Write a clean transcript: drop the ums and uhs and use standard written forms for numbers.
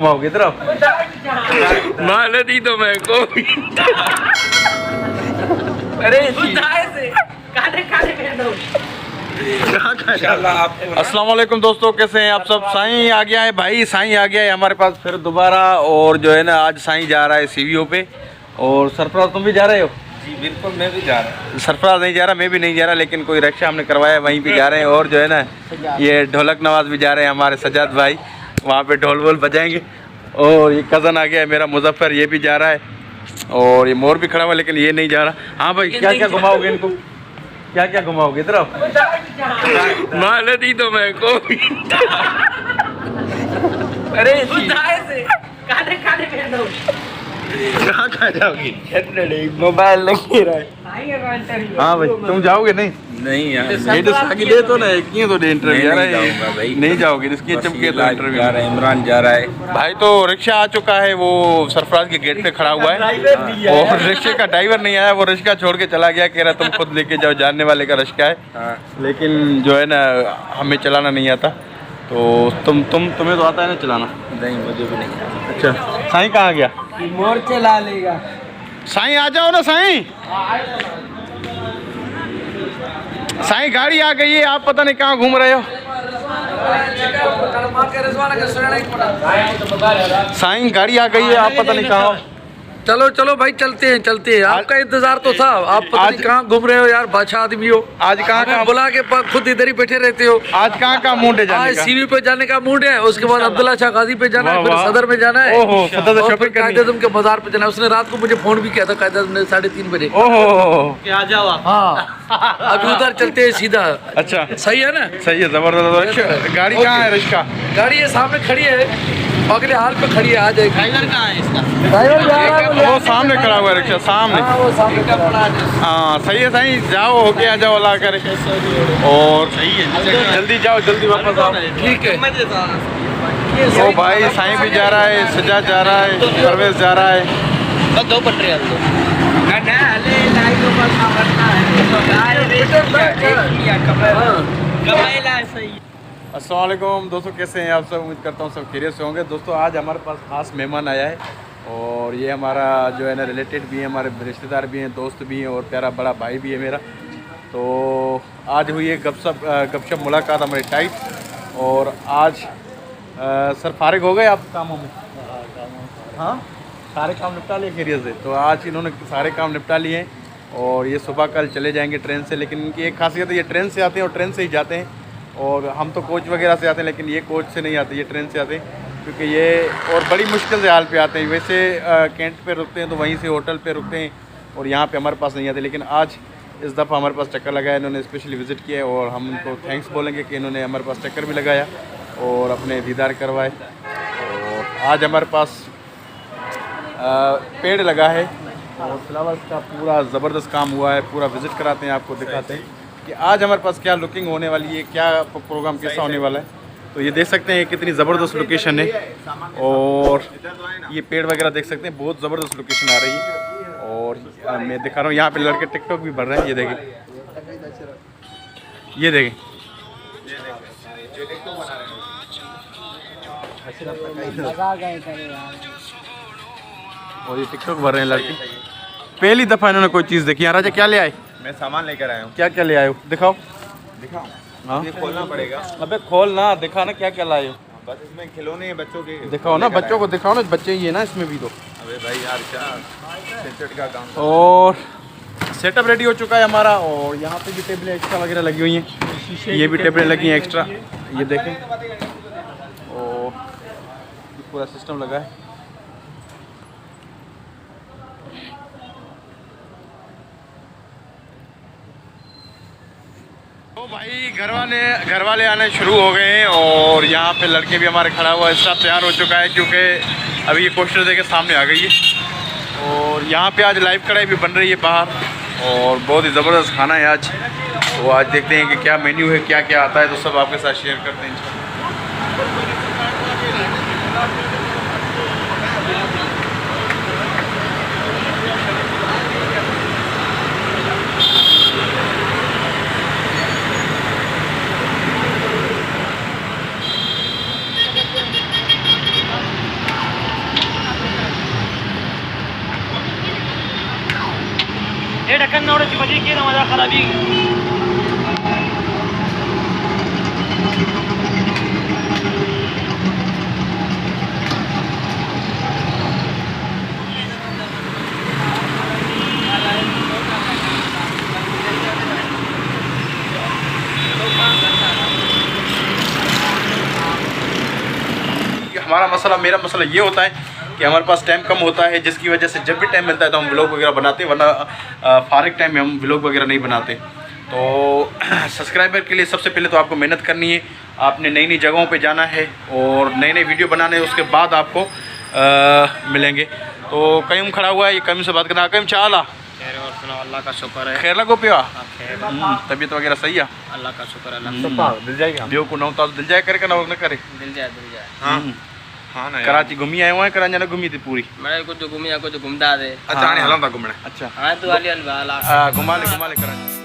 घुमाओगे तरफ माल दी तो मैं को अरे अस्सलाम वालेकुम दोस्तों, कैसे हैं आप सब। साईं आ गया है भाई, साईं आ गया है हमारे पास फिर दोबारा। और जो है ना आज साईं जा रहा है सीवीओ पे। और सरफराज तुम भी जा रहे हो? जी बिल्कुल, मैं भी जा रहा हूँ। सरफराज नहीं जा रहा, मैं भी नहीं जा रहा, लेकिन कोई रिक्शा हमने करवाया वहीं पे जा रहे हैं। और जो है ना ये ढोलक नवाज भी जा रहे हैं हमारे सजाद भाई, वहाँ पे ढोल वोल बजाएंगे। और ये कज़न आ गया है मेरा मुजफ्फर, ये भी जा रहा है। और ये मोर भी खड़ा हुआ, लेकिन ये नहीं जा रहा। हाँ भाई, क्या क्या घुमाओगे इनको, क्या क्या घुमाओगे इधर? माल दी तो मैं को अरे कहाँ जाओगी? मोबाइल नहीं रहा है। हाँ भाई, तुम जाओगे? नहीं यार, ये तो साकी दे तो ना किए तो इंटरव्यू जा रहा है भाई। नहीं जाओगे, इसकी चमके तो इंटरव्यू जा रहा है। इमरान जा रहा है भाई। तो रिक्शा आ चुका है, वो सरफराज के गेट पे खड़ा हुआ है। और रिक्शे का ड्राइवर नहीं आया, वो रिक्शा छोड़ के चला गया, कह रहा तुम खुद लेके जाओ, जानने वाले का रिक्शा है। लेकिन जो है ना हमें चलाना नहीं आता। तो तुम्हें तो आता है ना चलाना? नहीं, मुझे भी नहीं। अच्छा, साईं कहाँ गया? मोर चला लेगा। साईं आ जाओ ना साईं। साईं गाड़ी आ गई है, आप पता नहीं कहाँ घूम रहे हो। साईं गाड़ी आ गई है, आप पता नहीं कहाँ हो। चलो चलो भाई, चलते हैं चलते हैं। आपका इंतजार तो था, आप पता नहीं कहाँ घूम रहे हो यार, बादशाह आदमी हो। आज कहाँ बुला के खुद इधर ही बैठे रहते हो। आज कहाँ मूड है जाने आज का? सीवी पे जाने का मूड है, उसके बाद अब्दुल्ला शाह गाजी पे जाना है, फिर सदर में जाना है। ओहो, सदर से शॉपिंग करनी है। कायद-ए-आज़म के बाजार पे जाना है। उसने रात को मुझे फोन भी किया था कायद-ए-आज़म ने 3:30 बजे। ओहो, आ जाओ आप। हाँ, अभी उधर चलते हैं सीधा। अच्छा, सही है ना? सही है, जबरदस्त। गाड़ी कहाँ है? रिक्शा गाड़ी ये सामने खड़ी है, अगले हाल पे खड़ी है, आ जाएगी। ड्राइवर कहाँ है इसका? वो सामने खड़ा हुआ है रिक्शा, सामने। हाँ, वो सामने खड़ा है। हाँ सही है, सही जाओ, होके आ जाओ ला कर। और सही है, जल्दी जाओ, जल्दी वापस आओ। ठीक है। तो भाई साईं भी जा रहा है, सजाद जा रहा है, परवेज जा रहा है। बस 2 पटरी अस्सलाम वालेकुम दोस्तों, कैसे हैं आप सब? उम्मीद करता हूँ सब खैरियत से होंगे। दोस्तों आज हमारे पास खास मेहमान आया है, और ये हमारा जो है ना रिलेटेड भी है, हमारे रिश्तेदार भी हैं, दोस्त भी हैं, और प्यारा बड़ा भाई भी है मेरा। तो आज हुई है गपशप मुलाकात हमारी टाइट। और आज सर फारिग हो गए आप कामों में? हाँ, सारे काम निपटा लिए खैरियत से? तो आज इन्होंने सारे काम निपटा लिए हैं, और ये सुबह कल चले जाएंगे ट्रेन से। लेकिन इनकी एक खासियत है, ये ट्रेन से आते हैं और ट्रेन से ही जाते हैं। और हम तो कोच वगैरह से आते हैं, लेकिन ये कोच से नहीं आते, ये ट्रेन से आते हैं। क्योंकि ये और बड़ी मुश्किल से हाल पे आते हैं। वैसे कैंट पे रुकते हैं तो वहीं से होटल पे रुकते हैं, और यहाँ पे हमारे पास नहीं आते। लेकिन आज इस दफ़ा हमारे पास चक्कर लगाया, इन्होंने स्पेशली विज़िट किया है, और हम उनको थैंक्स बोलेंगे कि इन्होंने हमारे पास चक्कर भी लगाया और अपने दीदार करवाए। और आज हमारे पास पेड़ लगा है, और फ्लावर्स का पूरा ज़बरदस्त काम हुआ है। पूरा विज़िट कराते हैं, आपको दिखाते हैं कि आज हमारे पास क्या लुकिंग होने वाली है, क्या प्रोग्राम कैसा होने वाला है। तो ये देख सकते हैं कितनी ज़बरदस्त लोकेशन है, और ये पेड़ वगैरह देख सकते हैं, बहुत ज़बरदस्त लोकेशन आ रही है। और मैं दिखा रहा हूँ, यहाँ पे लड़के टिकटॉक भी भर रहे हैं। ये देखें, ये देखें, और ये टिकटॉक भर रहे हैं लड़के। पहली दफ़ा इन्होंने कोई चीज़ देखी। यहाँ राजा क्या ले आए? मैं सामान लेकर आया हूँ। क्या क्या ले आए हो? दिखाओ। दिखाओ? हाँ, ये खोलना पड़ेगा। अबे खोल ना, दिखा ना क्या क्या लाए हो। बस इसमें खिलौने हैं बच्चों के। दिखाओ ना, बच्चों को दिखाओ ना, बच्चे ही है ना इसमें भी। तो अबे भाई यार, क्या सेट का काम। और सेटअप रेडी हो चुका है हमारा। और यहाँ पे भी टेबलें एक्स्ट्रा वगैरह लगी हुई हैं, ये भी टेबलें लगी हैं एक्स्ट्रा, ये देखें। और पूरा सिस्टम लगा है। तो भाई घर वाले आने शुरू हो गए हैं, और यहाँ पे लड़के भी हमारे खड़ा हुआ है, स्टाफ तैयार हो चुका है। क्योंकि अभी ये पोस्टर देके सामने आ गई है। और यहाँ पे आज लाइव कढ़ाई भी बन रही है बाहर, और बहुत ही ज़बरदस्त खाना है आज। तो आज देखते हैं कि क्या मेन्यू है, क्या क्या आता है, तो सब आपके साथ शेयर करते हैं। ये ढक्कन नोड़े की वजह की ना मजा खराबी हमारा मसला मेरा मसला ये होता है कि हमारे पास टाइम कम होता है, जिसकी वजह से जब भी टाइम मिलता है तो हम व्लॉग वगैरह बनाते हैं, वरना फारिग टाइम में हम व्लॉग वगैरह नहीं बनाते। तो सब्सक्राइबर के लिए सबसे पहले तो आपको मेहनत करनी है, आपने नई नई जगहों पे जाना है और नए नए वीडियो बनाने हैं, उसके बाद आपको मिलेंगे। तो कईम खड़ा हुआ है, ये कईम से बात करना। कईम चाला और सुना अल्लाह का शुक्र है। खैर लगो पिया तबीयत वगैरह सही है? अल्लाह का शुक्र है। दिल जाएगा बियो को नौ दिल जाए करे ना न करे। दिल जाए हाँ हाँ ना यार। कराची घूमी आए हुए हैं, कराची ना घूमी थी पूरी। मैं कुछ घूमी कुछ घूमदा दे। अच्छा आने हलां था घूमने। अच्छा हाँ तू वाली अनवाला घुमा ले कराची।